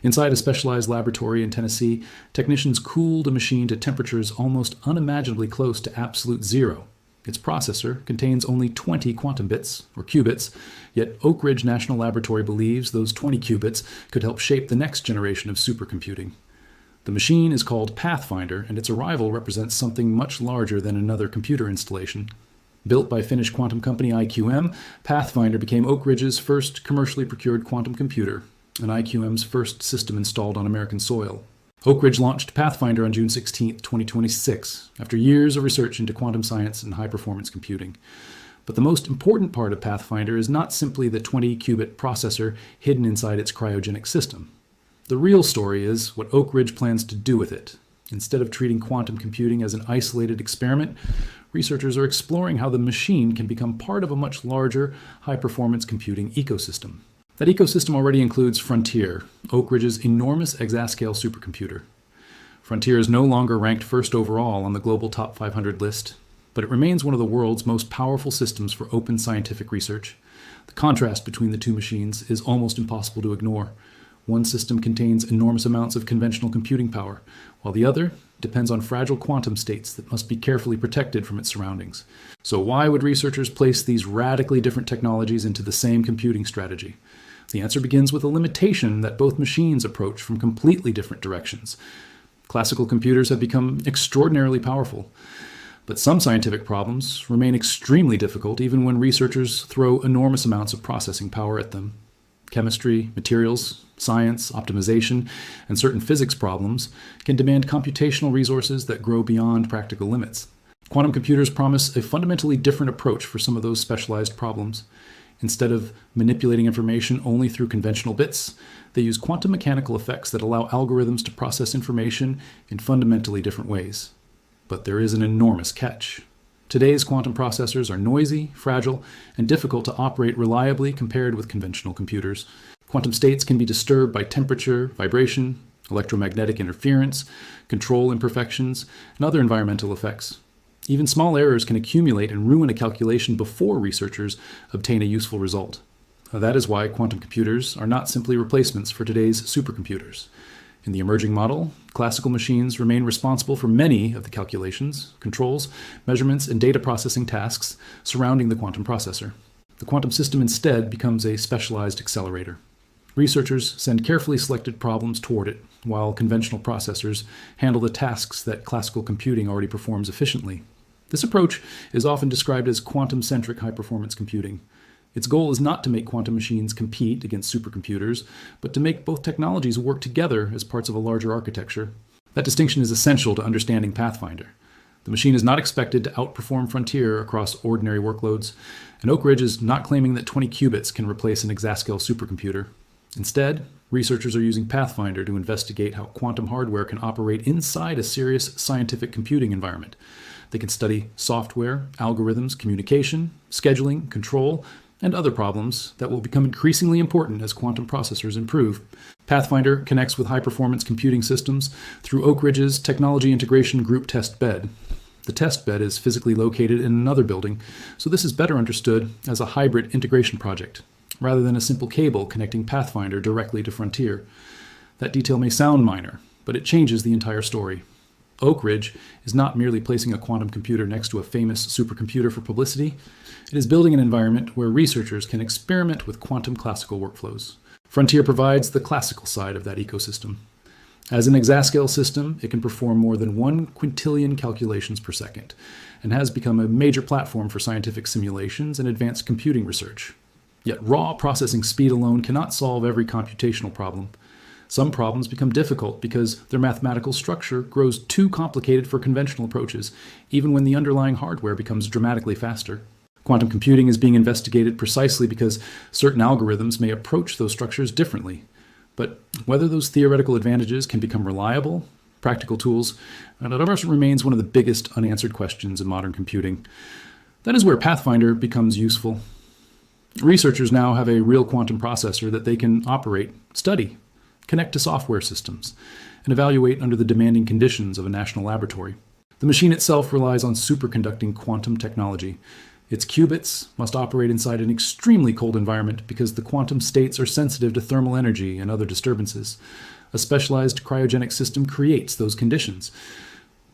Inside a specialized laboratory in Tennessee, technicians cooled a machine to temperatures almost unimaginably close to absolute zero. Its processor contains only 20 quantum bits, or qubits, yet Oak Ridge National Laboratory believes those 20 qubits could help shape the next generation of supercomputing. The machine is called Pathfinder, and its arrival represents something much larger than another computer installation. Built by Finnish quantum company IQM, Pathfinder became Oak Ridge's first commercially procured quantum computer, and IQM's first system installed on American soil. Oak Ridge launched Pathfinder on June 16, 2026, after years of research into quantum science and high-performance computing. But the most important part of Pathfinder is not simply the 20-qubit processor hidden inside its cryogenic system. The real story is what Oak Ridge plans to do with it. Instead of treating quantum computing as an isolated experiment, researchers are exploring how the machine can become part of a much larger, high-performance computing ecosystem. That ecosystem already includes Frontier, Oak Ridge's enormous exascale supercomputer. Frontier is no longer ranked first overall on the global top 500 list, but it remains one of the world's most powerful systems for open scientific research. The contrast between the two machines is almost impossible to ignore. One system contains enormous amounts of conventional computing power, while the other depends on fragile quantum states that must be carefully protected from its surroundings. So why would researchers place these radically different technologies into the same computing strategy? The answer begins with a limitation that both machines approach from completely different directions. Classical computers have become extraordinarily powerful, but some scientific problems remain extremely difficult even when researchers throw enormous amounts of processing power at them. Chemistry, materials, science, optimization, and certain physics problems can demand computational resources that grow beyond practical limits. Quantum computers promise a fundamentally different approach for some of those specialized problems. Instead of manipulating information only through conventional bits, they use quantum mechanical effects that allow algorithms to process information in fundamentally different ways. But there is an enormous catch. Today's quantum processors are noisy, fragile, and difficult to operate reliably compared with conventional computers. Quantum states can be disturbed by temperature, vibration, electromagnetic interference, control imperfections, and other environmental effects. Even small errors can accumulate and ruin a calculation before researchers obtain a useful result. That is why quantum computers are not simply replacements for today's supercomputers. In the emerging model, classical machines remain responsible for many of the calculations, controls, measurements, and data processing tasks surrounding the quantum processor. The quantum system instead becomes a specialized accelerator. Researchers send carefully selected problems toward it, while conventional processors handle the tasks that classical computing already performs efficiently. This approach is often described as quantum-centric high-performance computing. Its goal is not to make quantum machines compete against supercomputers, but to make both technologies work together as parts of a larger architecture. That distinction is essential to understanding Pathfinder. The machine is not expected to outperform Frontier across ordinary workloads, and Oak Ridge is not claiming that 20 qubits can replace an exascale supercomputer. Instead, researchers are using Pathfinder to investigate how quantum hardware can operate inside a serious scientific computing environment. They can study software, algorithms, communication, scheduling, control, and other problems that will become increasingly important as quantum processors improve. Pathfinder connects with high-performance computing systems through Oak Ridge's Technology Integration Group test bed. The test bed is physically located in another building, so this is better understood as a hybrid integration project, rather than a simple cable connecting Pathfinder directly to Frontier. That detail may sound minor, but it changes the entire story. Oak Ridge is not merely placing a quantum computer next to a famous supercomputer for publicity. It is building an environment where researchers can experiment with quantum classical workflows. Frontier provides the classical side of that ecosystem. As an exascale system, it can perform more than 1 quintillion calculations per second, and has become a major platform for scientific simulations and advanced computing research. Yet raw processing speed alone cannot solve every computational problem. Some problems become difficult because their mathematical structure grows too complicated for conventional approaches, even when the underlying hardware becomes dramatically faster. Quantum computing is being investigated precisely because certain algorithms may approach those structures differently. But whether those theoretical advantages can become reliable, practical tools, that remains one of the biggest unanswered questions in modern computing. That is where Pathfinder becomes useful. Researchers now have a real quantum processor that they can operate, study, connect to software systems, and evaluate under the demanding conditions of a national laboratory. The machine itself relies on superconducting quantum technology. Its qubits must operate inside an extremely cold environment because the quantum states are sensitive to thermal energy and other disturbances. A specialized cryogenic system creates those conditions.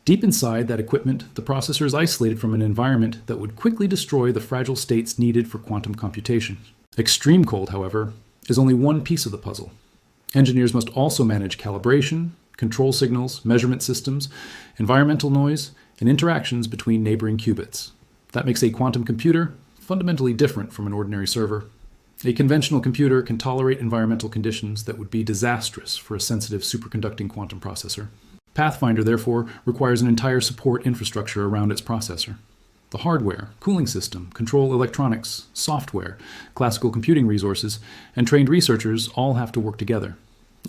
Deep inside that equipment, the processor is isolated from an environment that would quickly destroy the fragile states needed for quantum computation. Extreme cold, however, is only one piece of the puzzle. Engineers must also manage calibration, control signals, measurement systems, environmental noise, and interactions between neighboring qubits. That makes a quantum computer fundamentally different from an ordinary server. A conventional computer can tolerate environmental conditions that would be disastrous for a sensitive superconducting quantum processor. Pathfinder, therefore, requires an entire support infrastructure around its processor. The hardware, cooling system, control electronics, software, classical computing resources, and trained researchers all have to work together.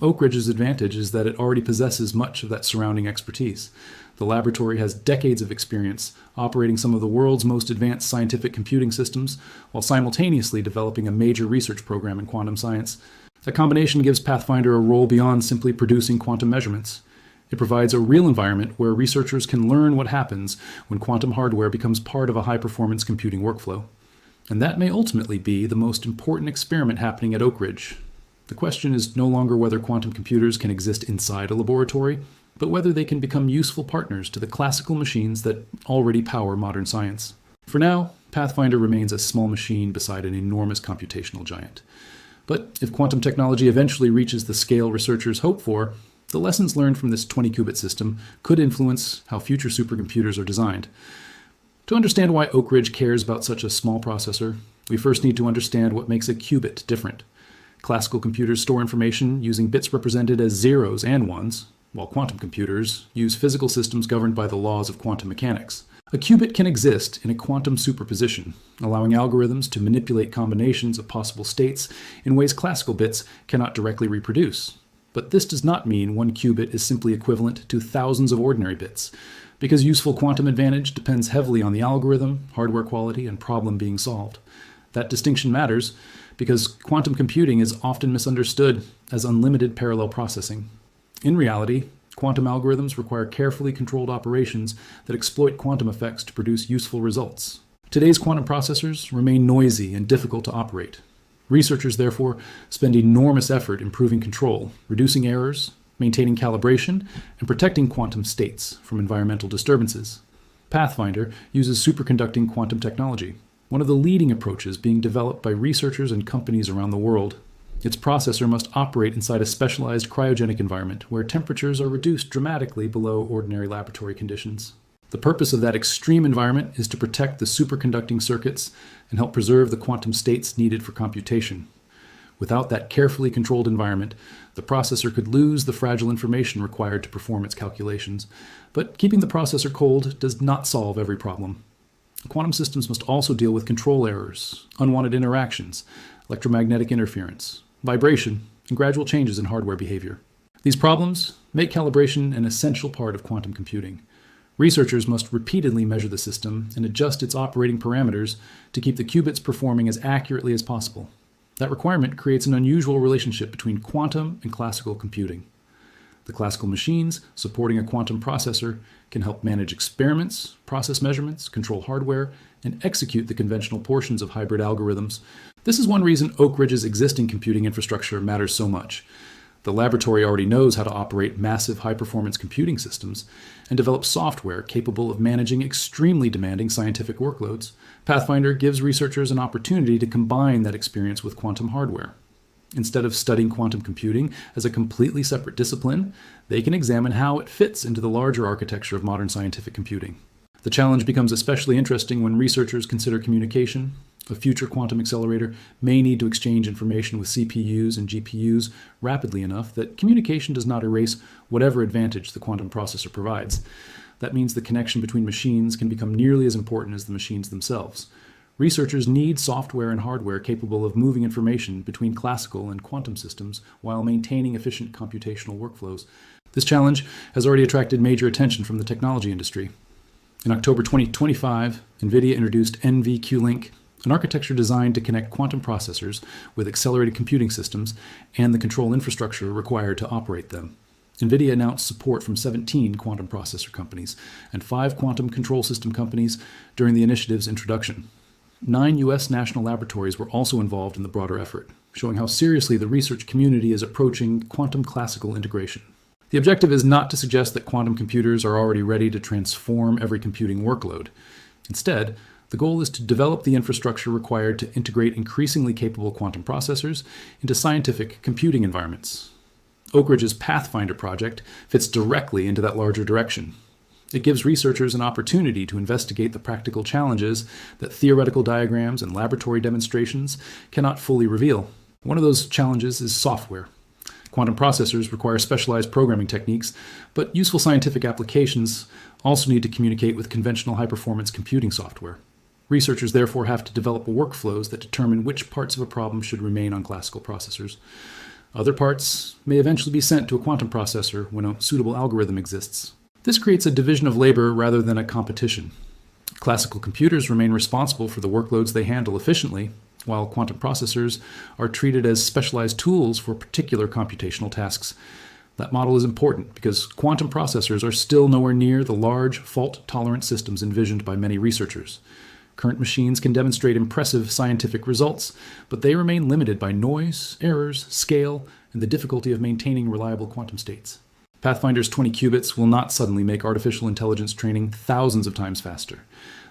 Oak Ridge's advantage is that it already possesses much of that surrounding expertise. The laboratory has decades of experience operating some of the world's most advanced scientific computing systems while simultaneously developing a major research program in quantum science. That combination gives Pathfinder a role beyond simply producing quantum measurements. It provides a real environment where researchers can learn what happens when quantum hardware becomes part of a high-performance computing workflow. And that may ultimately be the most important experiment happening at Oak Ridge. The question is no longer whether quantum computers can exist inside a laboratory, but whether they can become useful partners to the classical machines that already power modern science. For now, Pathfinder remains a small machine beside an enormous computational giant. But if quantum technology eventually reaches the scale researchers hope for, the lessons learned from this 20-qubit system could influence how future supercomputers are designed. To understand why Oak Ridge cares about such a small processor, we first need to understand what makes a qubit different. Classical computers store information using bits represented as zeros and ones, while quantum computers use physical systems governed by the laws of quantum mechanics. A qubit can exist in a quantum superposition, allowing algorithms to manipulate combinations of possible states in ways classical bits cannot directly reproduce. But this does not mean one qubit is simply equivalent to thousands of ordinary bits, because useful quantum advantage depends heavily on the algorithm, hardware quality, and problem being solved. That distinction matters because quantum computing is often misunderstood as unlimited parallel processing. In reality, quantum algorithms require carefully controlled operations that exploit quantum effects to produce useful results. Today's quantum processors remain noisy and difficult to operate. Researchers, therefore, spend enormous effort improving control, reducing errors, maintaining calibration, and protecting quantum states from environmental disturbances. Pathfinder uses superconducting quantum technology, one of the leading approaches being developed by researchers and companies around the world. Its processor must operate inside a specialized cryogenic environment where temperatures are reduced dramatically below ordinary laboratory conditions. The purpose of that extreme environment is to protect the superconducting circuits and help preserve the quantum states needed for computation. Without that carefully controlled environment, the processor could lose the fragile information required to perform its calculations. But keeping the processor cold does not solve every problem. Quantum systems must also deal with control errors, unwanted interactions, electromagnetic interference, vibration, and gradual changes in hardware behavior. These problems make calibration an essential part of quantum computing. Researchers must repeatedly measure the system and adjust its operating parameters to keep the qubits performing as accurately as possible. That requirement creates an unusual relationship between quantum and classical computing. The classical machines supporting a quantum processor can help manage experiments, process measurements, control hardware, and execute the conventional portions of hybrid algorithms. This is one reason Oak Ridge's existing computing infrastructure matters so much. The laboratory already knows how to operate massive high-performance computing systems and develop software capable of managing extremely demanding scientific workloads. Pathfinder gives researchers an opportunity to combine that experience with quantum hardware. Instead of studying quantum computing as a completely separate discipline, they can examine how it fits into the larger architecture of modern scientific computing. The challenge becomes especially interesting when researchers consider communication. A future quantum accelerator may need to exchange information with CPUs and GPUs rapidly enough that communication does not erase whatever advantage the quantum processor provides. That means the connection between machines can become nearly as important as the machines themselves. Researchers need software and hardware capable of moving information between classical and quantum systems while maintaining efficient computational workflows. This challenge has already attracted major attention from the technology industry. In October 2025, NVIDIA introduced NVQLink, an architecture designed to connect quantum processors with accelerated computing systems and the control infrastructure required to operate them. NVIDIA announced support from 17 quantum processor companies and 5 quantum control system companies during the initiative's introduction. 9 U.S. national laboratories were also involved in the broader effort, showing how seriously the research community is approaching quantum classical integration. The objective is not to suggest that quantum computers are already ready to transform every computing workload. Instead, the goal is to develop the infrastructure required to integrate increasingly capable quantum processors into scientific computing environments. Oak Ridge's Pathfinder project fits directly into that larger direction. It gives researchers an opportunity to investigate the practical challenges that theoretical diagrams and laboratory demonstrations cannot fully reveal. One of those challenges is software. Quantum processors require specialized programming techniques, but useful scientific applications also need to communicate with conventional high-performance computing software. Researchers therefore have to develop workflows that determine which parts of a problem should remain on classical processors. Other parts may eventually be sent to a quantum processor when a suitable algorithm exists. This creates a division of labor rather than a competition. Classical computers remain responsible for the workloads they handle efficiently, while quantum processors are treated as specialized tools for particular computational tasks. That model is important because quantum processors are still nowhere near the large, fault-tolerant systems envisioned by many researchers. Current machines can demonstrate impressive scientific results, but they remain limited by noise, errors, scale, and the difficulty of maintaining reliable quantum states. Pathfinder's 20 qubits will not suddenly make artificial intelligence training thousands of times faster.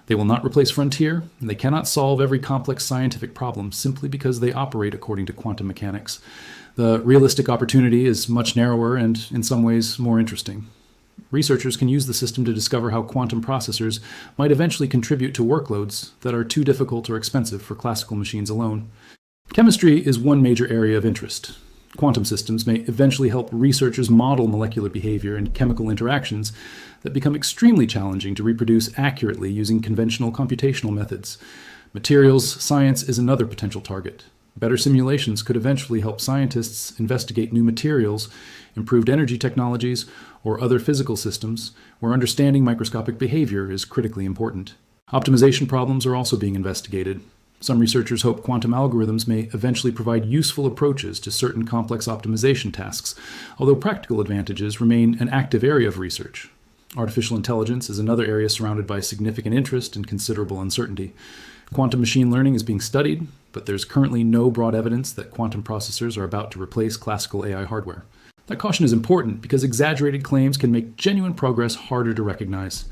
They will not replace Frontier, and they cannot solve every complex scientific problem simply because they operate according to quantum mechanics. The realistic opportunity is much narrower and, in some ways, more interesting. Researchers can use the system to discover how quantum processors might eventually contribute to workloads that are too difficult or expensive for classical machines alone. Chemistry is one major area of interest. Quantum systems may eventually help researchers model molecular behavior and chemical interactions that become extremely challenging to reproduce accurately using conventional computational methods. Materials science is another potential target. Better simulations could eventually help scientists investigate new materials, improved energy technologies, or other physical systems where understanding microscopic behavior is critically important. Optimization problems are also being investigated. Some researchers hope quantum algorithms may eventually provide useful approaches to certain complex optimization tasks, although practical advantages remain an active area of research. Artificial intelligence is another area surrounded by significant interest and considerable uncertainty. Quantum machine learning is being studied, but there's currently no broad evidence that quantum processors are about to replace classical AI hardware. That caution is important because exaggerated claims can make genuine progress harder to recognize.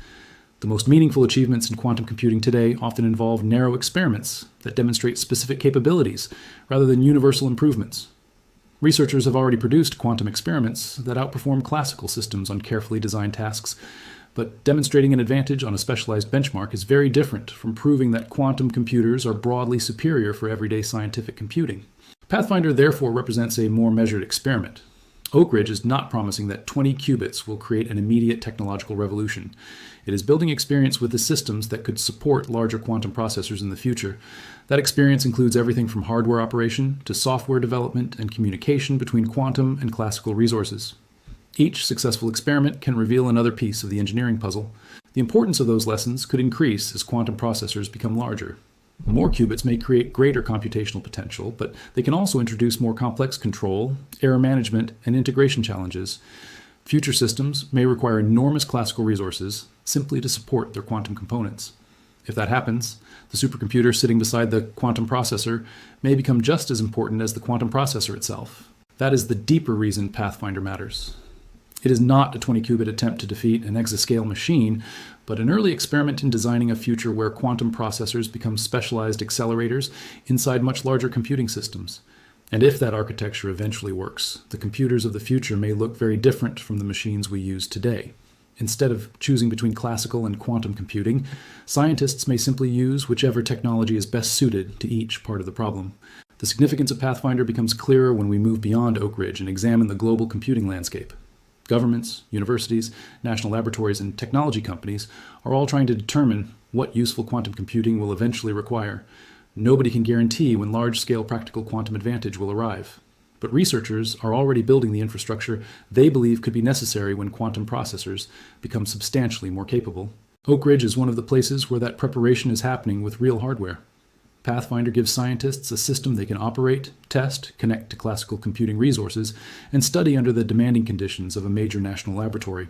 The most meaningful achievements in quantum computing today often involve narrow experiments that demonstrate specific capabilities rather than universal improvements. Researchers have already produced quantum experiments that outperform classical systems on carefully designed tasks, but demonstrating an advantage on a specialized benchmark is very different from proving that quantum computers are broadly superior for everyday scientific computing. Pathfinder therefore represents a more measured experiment. Oak Ridge is not promising that 20 qubits will create an immediate technological revolution. It is building experience with the systems that could support larger quantum processors in the future. That experience includes everything from hardware operation to software development and communication between quantum and classical resources. Each successful experiment can reveal another piece of the engineering puzzle. The importance of those lessons could increase as quantum processors become larger. More qubits may create greater computational potential, but they can also introduce more complex control, error management, and integration challenges. Future systems may require enormous classical resources simply to support their quantum components. If that happens, the supercomputer sitting beside the quantum processor may become just as important as the quantum processor itself. That is the deeper reason Pathfinder matters. It is not a 20-qubit attempt to defeat an exascale machine, but an early experiment in designing a future where quantum processors become specialized accelerators inside much larger computing systems. And if that architecture eventually works, the computers of the future may look very different from the machines we use today. Instead of choosing between classical and quantum computing, scientists may simply use whichever technology is best suited to each part of the problem. The significance of Pathfinder becomes clearer when we move beyond Oak Ridge and examine the global computing landscape. Governments, universities, national laboratories, and technology companies are all trying to determine what useful quantum computing will eventually require. Nobody can guarantee when large-scale practical quantum advantage will arrive. But researchers are already building the infrastructure they believe could be necessary when quantum processors become substantially more capable. Oak Ridge is one of the places where that preparation is happening with real hardware. Pathfinder gives scientists a system they can operate, test, connect to classical computing resources, and study under the demanding conditions of a major national laboratory.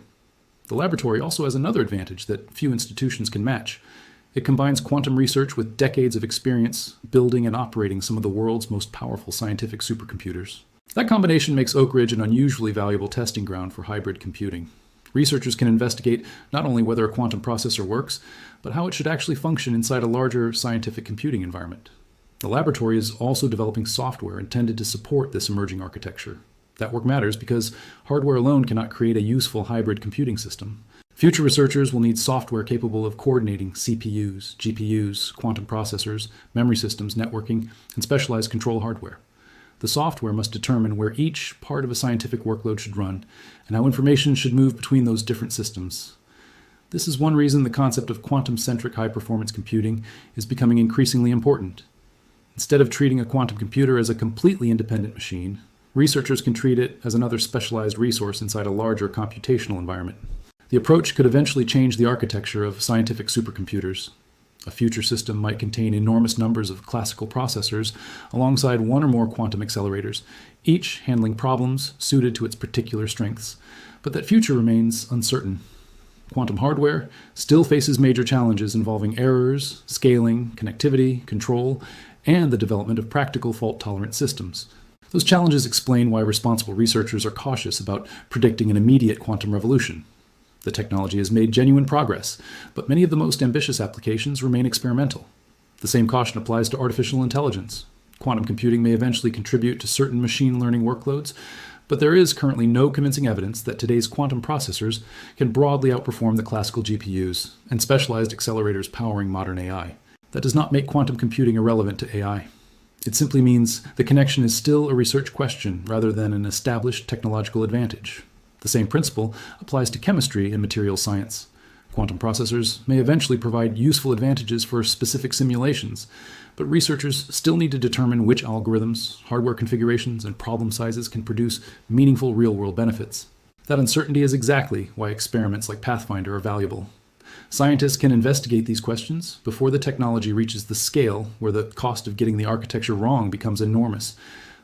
The laboratory also has another advantage that few institutions can match. It combines quantum research with decades of experience building and operating some of the world's most powerful scientific supercomputers. That combination makes Oak Ridge an unusually valuable testing ground for hybrid computing. Researchers can investigate not only whether a quantum processor works, but how it should actually function inside a larger scientific computing environment. The laboratory is also developing software intended to support this emerging architecture. That work matters because hardware alone cannot create a useful hybrid computing system. Future researchers will need software capable of coordinating CPUs, GPUs, quantum processors, memory systems, networking, and specialized control hardware. The software must determine where each part of a scientific workload should run and how information should move between those different systems. This is one reason the concept of quantum-centric high-performance computing is becoming increasingly important. Instead of treating a quantum computer as a completely independent machine, researchers can treat it as another specialized resource inside a larger computational environment. The approach could eventually change the architecture of scientific supercomputers. A future system might contain enormous numbers of classical processors alongside one or more quantum accelerators, each handling problems suited to its particular strengths. But that future remains uncertain. Quantum hardware still faces major challenges involving errors, scaling, connectivity, control, and the development of practical fault-tolerant systems. Those challenges explain why responsible researchers are cautious about predicting an immediate quantum revolution. The technology has made genuine progress, but many of the most ambitious applications remain experimental. The same caution applies to artificial intelligence. Quantum computing may eventually contribute to certain machine learning workloads, but there is currently no convincing evidence that today's quantum processors can broadly outperform the classical GPUs and specialized accelerators powering modern AI. That does not make quantum computing irrelevant to AI. It simply means the connection is still a research question rather than an established technological advantage. The same principle applies to chemistry and materials science. Quantum processors may eventually provide useful advantages for specific simulations, but researchers still need to determine which algorithms, hardware configurations, and problem sizes can produce meaningful real-world benefits. That uncertainty is exactly why experiments like Pathfinder are valuable. Scientists can investigate these questions before the technology reaches the scale where the cost of getting the architecture wrong becomes enormous.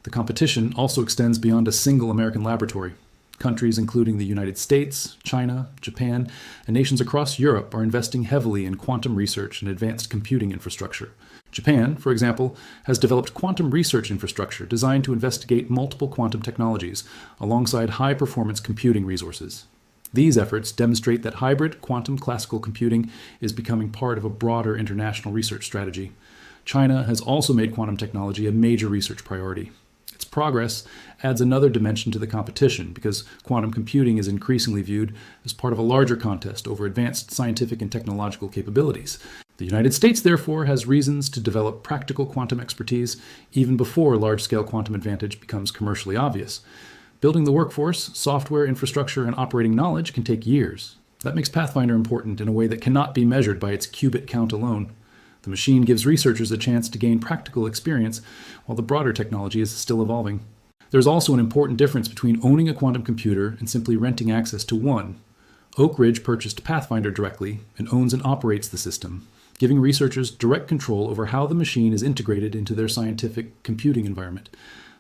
The competition also extends beyond a single American laboratory. Countries including the United States, China, Japan, and nations across Europe are investing heavily in quantum research and advanced computing infrastructure. Japan, for example, has developed quantum research infrastructure designed to investigate multiple quantum technologies alongside high-performance computing resources. These efforts demonstrate that hybrid quantum classical computing is becoming part of a broader international research strategy. China has also made quantum technology a major research priority. Its progress adds another dimension to the competition because quantum computing is increasingly viewed as part of a larger contest over advanced scientific and technological capabilities. The United States, therefore, has reasons to develop practical quantum expertise even before large-scale quantum advantage becomes commercially obvious. Building the workforce, software, infrastructure, and operating knowledge can take years. That makes Pathfinder important in a way that cannot be measured by its qubit count alone. The machine gives researchers a chance to gain practical experience while the broader technology is still evolving. There's also an important difference between owning a quantum computer and simply renting access to one. Oak Ridge purchased Pathfinder directly and owns and operates the system, giving researchers direct control over how the machine is integrated into their scientific computing environment.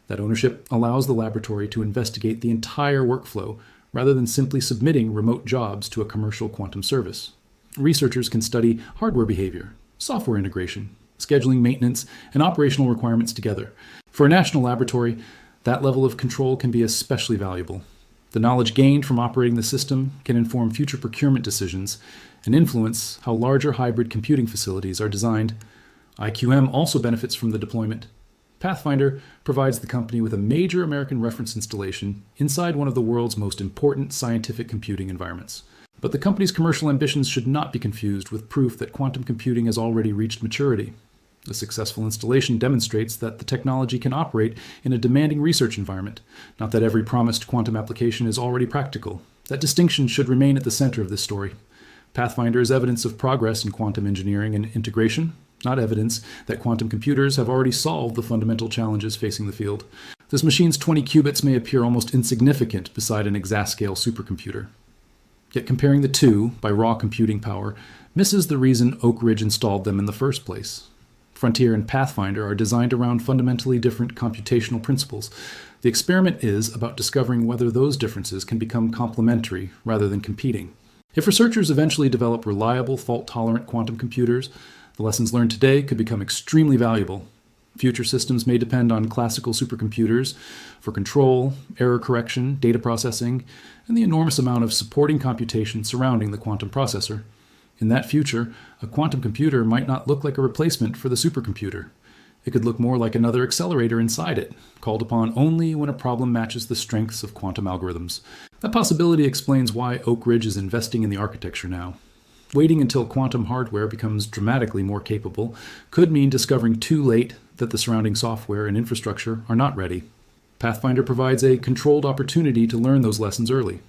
That ownership allows the laboratory to investigate the entire workflow rather than simply submitting remote jobs to a commercial quantum service. Researchers can study hardware behavior, software integration, scheduling maintenance, and operational requirements together. For a national laboratory, that level of control can be especially valuable. The knowledge gained from operating the system can inform future procurement decisions and influence how larger hybrid computing facilities are designed. IQM also benefits from the deployment. Pathfinder provides the company with a major American reference installation inside one of the world's most important scientific computing environments. But the company's commercial ambitions should not be confused with proof that quantum computing has already reached maturity. A successful installation demonstrates that the technology can operate in a demanding research environment, not that every promised quantum application is already practical. That distinction should remain at the center of this story. Pathfinder is evidence of progress in quantum engineering and integration, not evidence that quantum computers have already solved the fundamental challenges facing the field. This machine's 20 qubits may appear almost insignificant beside an exascale supercomputer. Yet comparing the two by raw computing power misses the reason Oak Ridge installed them in the first place. Frontier and Pathfinder are designed around fundamentally different computational principles. The experiment is about discovering whether those differences can become complementary rather than competing. If researchers eventually develop reliable, fault-tolerant quantum computers, the lessons learned today could become extremely valuable. Future systems may depend on classical supercomputers for control, error correction, data processing, and the enormous amount of supporting computation surrounding the quantum processor. In that future, a quantum computer might not look like a replacement for the supercomputer. It could look more like another accelerator inside it, called upon only when a problem matches the strengths of quantum algorithms. That possibility explains why Oak Ridge is investing in the architecture now. Waiting until quantum hardware becomes dramatically more capable could mean discovering too late that the surrounding software and infrastructure are not ready. Pathfinder provides a controlled opportunity to learn those lessons early.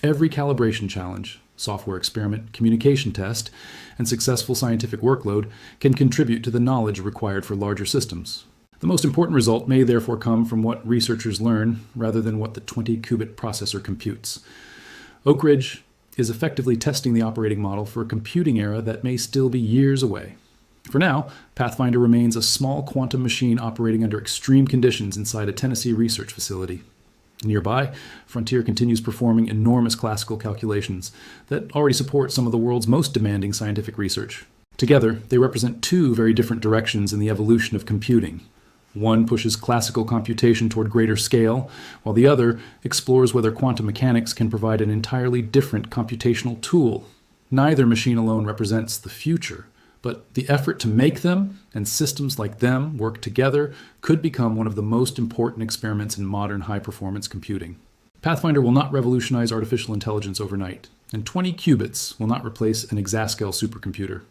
Every calibration challenge, software experiment, communication test, and successful scientific workload can contribute to the knowledge required for larger systems. The most important result may therefore come from what researchers learn rather than what the 20-qubit processor computes. Oak Ridge is effectively testing the operating model for a computing era that may still be years away. For now, Pathfinder remains a small quantum machine operating under extreme conditions inside a Tennessee research facility. Nearby, Frontier continues performing enormous classical calculations that already support some of the world's most demanding scientific research. Together, they represent two very different directions in the evolution of computing. One pushes classical computation toward greater scale, while the other explores whether quantum mechanics can provide an entirely different computational tool. Neither machine alone represents the future, but the effort to make them and systems like them work together could become one of the most important experiments in modern high-performance computing. Pathfinder will not revolutionize artificial intelligence overnight, and 20 qubits will not replace an exascale supercomputer.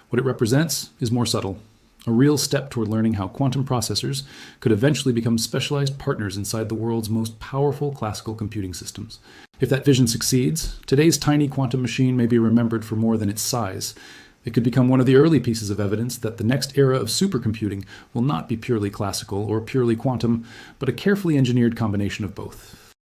What it represents is more subtle, a real step toward learning how quantum processors could eventually become specialized partners inside the world's most powerful classical computing systems. If that vision succeeds, today's tiny quantum machine may be remembered for more than its size. It could become one of the early pieces of evidence that the next era of supercomputing will not be purely classical or purely quantum, but a carefully engineered combination of both.